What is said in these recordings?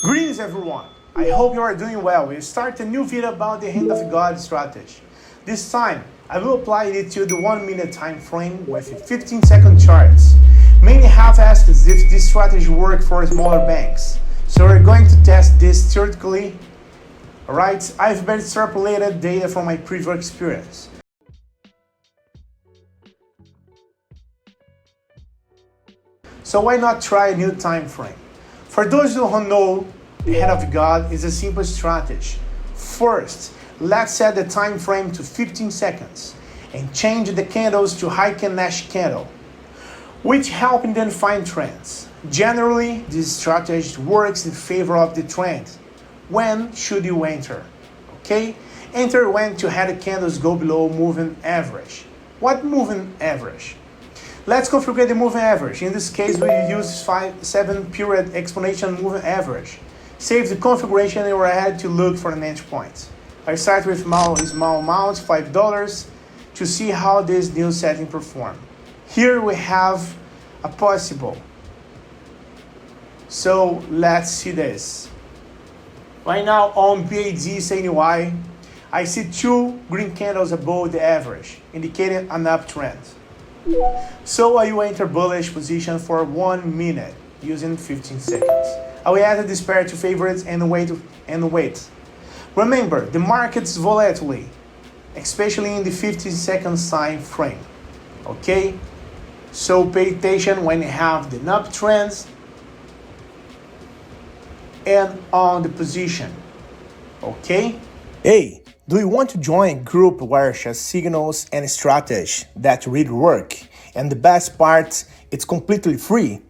Greetings everyone, I hope you are doing well. We start a new video about the hand of God strategy. This time, I will apply it to the 1 minute time frame with 15-second charts. Many have asked if this strategy works for smaller banks. So we're going to test this theoretically. Alright, I've been extrapolated data from my previous experience. So why not try a new time frame? For those who don't know, the hand of God is a simple strategy. First, let's set the time frame to 15 seconds and change the candles to high and Nash candle, which help identify trends. Generally, this strategy works in favor of the trend. When should you enter? Okay, enter when two headed candles go below moving average. What moving average? Let's configure the moving average. In this case, we use 7 period exponential moving average. Save the configuration and we're ahead to look for an entry point. I start with small amount, $5, to see how this new setting perform. Here we have a possible. So let's see this. Right now on BAD CNY, I see 2 green candles above the average, indicating an uptrend. So I will enter bullish position for 1 minute using 15 seconds. I will add this pair to favorites and wait. Remember, the market's volatility, especially in the 15-second time frame. Okay? So pay attention when you have the uptrends and on the position. Okay? Hey, do you want to join a group where share signals and strategy that really work? And the best part, it's completely free.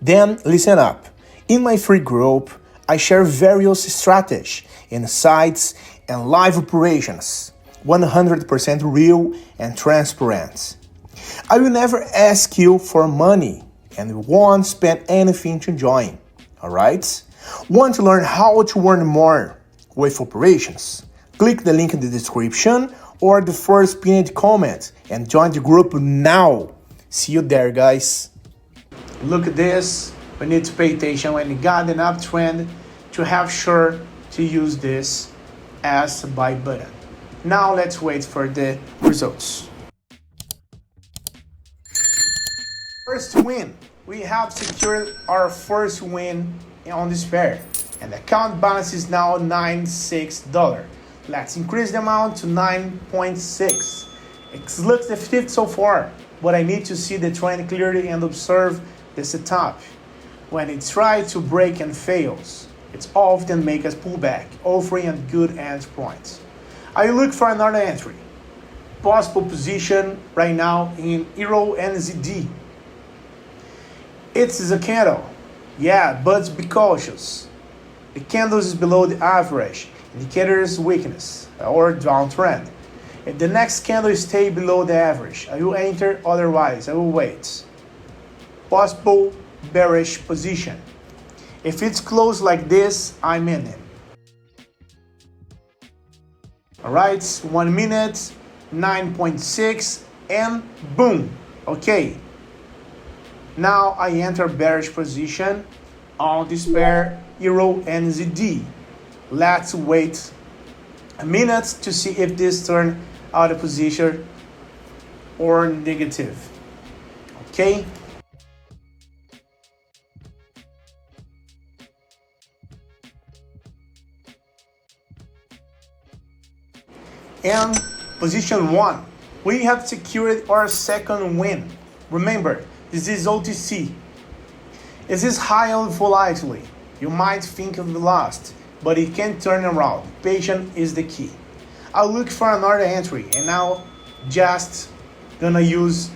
Then listen up. In my free group, I share various strategies, insights, and live operations, 100% real and transparent. I will never ask you for money and won't spend anything to join. Alright? Want to learn how to earn more with operations? Click the link in the description or the first pinned comment and join the group now. See you there, guys. Look at this. We need to pay attention when you got an uptrend to have sure to use this as a buy button. Now let's wait for the results. First win. We have secured our first win on this pair. And the account balance is now $96. Let's increase the amount to 9.6. It looks effective so far, but I need to see the trend clearly and observe the setup. When it tries to break and fails, it often makes us pull back, offering a good entry point. I look for another entry. Possible position right now in Euro NZD. It's a candle. Yeah, but be cautious. The candle is below the average, indicators weakness or downtrend. If the next candle stays below the average, I will enter, otherwise I will wait. Possible bearish position. If it's closed like this, I'm in it. Alright, 1 minute, 9.6, and boom. Okay. Now I enter bearish position on this pair Euro NZD. Let's wait a minute to see if this turn out of position or negative. Okay. And position 1, we have secured our second win. Remember, this is OTC. This is high on volatility. You might think of the lost, but it can turn around. Patience is the key. I'll look for another entry, and now just gonna use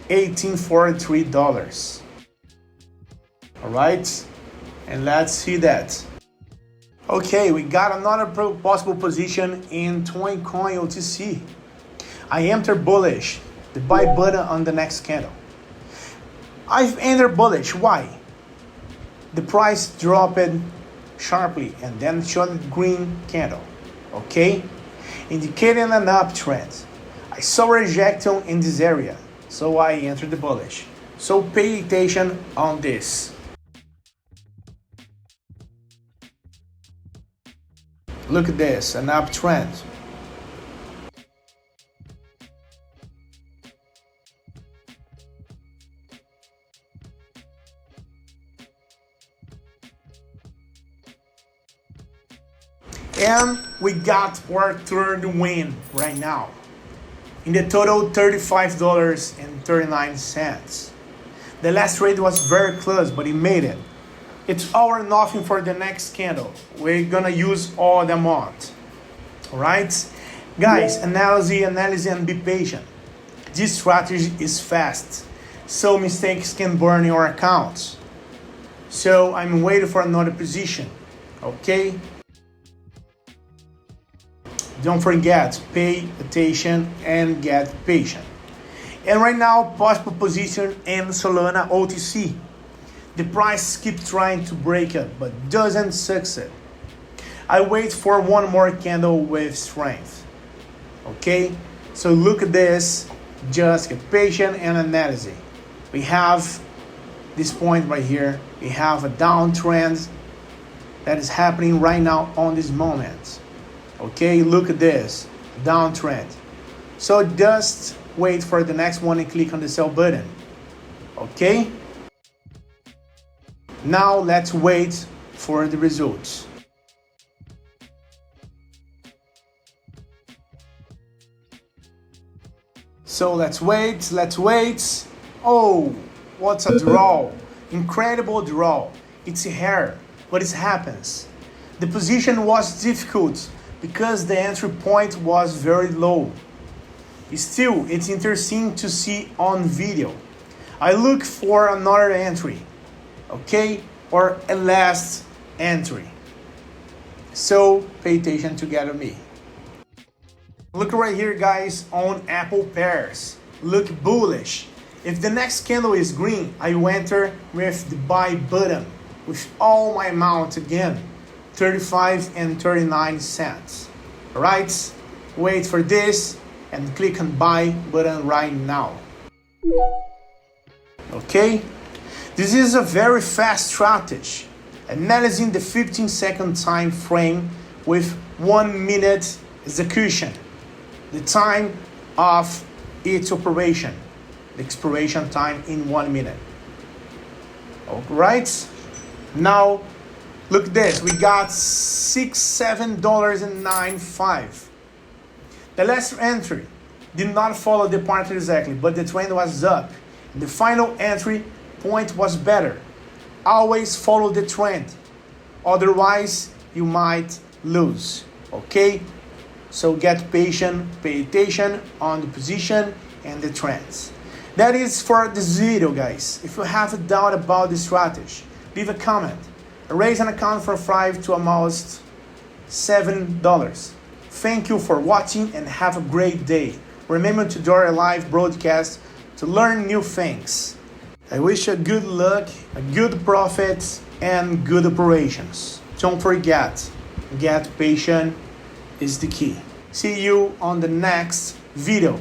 $1843. Alright, and let's see that. Okay, we got another possible position in Coin OTC. I enter bullish, the buy button on the next candle. I've entered bullish. Why? The price dropped sharply and then showed a green candle. Okay, indicating an uptrend. I saw rejection in this area, so I entered the bullish. So pay attention on this. Look at this, an uptrend. And we got our third win right now. In the total, $35.39. The last trade was very close, but he made it. It's all or nothing for the next candle. We're gonna use all the amount. Alright? Guys, analyze and be patient. This strategy is fast, so mistakes can burn your accounts. So I'm waiting for another position. Okay? Don't forget, pay attention and get patient. And right now, possible position in Solana OTC. The price keeps trying to break it, but doesn't succeed. I wait for one more candle with strength. Okay? So look at this. Just get patient and analyze. We have this point right here. We have a downtrend that is happening right now on this moment. Okay, look at this, downtrend. So just wait for the next one and click on the sell button. Okay? Now let's wait for the results. So let's wait. Oh, what's a draw? Incredible draw. It's rare, but it happens. The position was difficult because the entry point was very low. Still, it's interesting to see on video. I look for another entry, okay, or a last entry. So pay attention together with me. Look right here, guys, on Apple pairs. Look bullish. If the next candle is green, I will enter with the buy button with all my amount again. 35.39 cents. Alright, wait for this and click on buy button right now. Okay, this is a very fast strategy, analyzing the 15-second time frame with 1 minute execution, the time of its operation, the expiration time in 1 minute. Alright, now look at this, we got $7.95. The last entry did not follow the pattern exactly, but the trend was up. The final entry point was better. Always follow the trend, otherwise you might lose. Okay? So get patient, pay attention on the position and the trends. That is for this video, guys. If you have a doubt about the strategy, leave a comment. Raise an account from $5 to almost $7. Thank you for watching and have a great day. Remember to join a live broadcast to learn new things. I wish you good luck, a good profit, and good operations. Don't forget, get patient is the key. See you on the next video.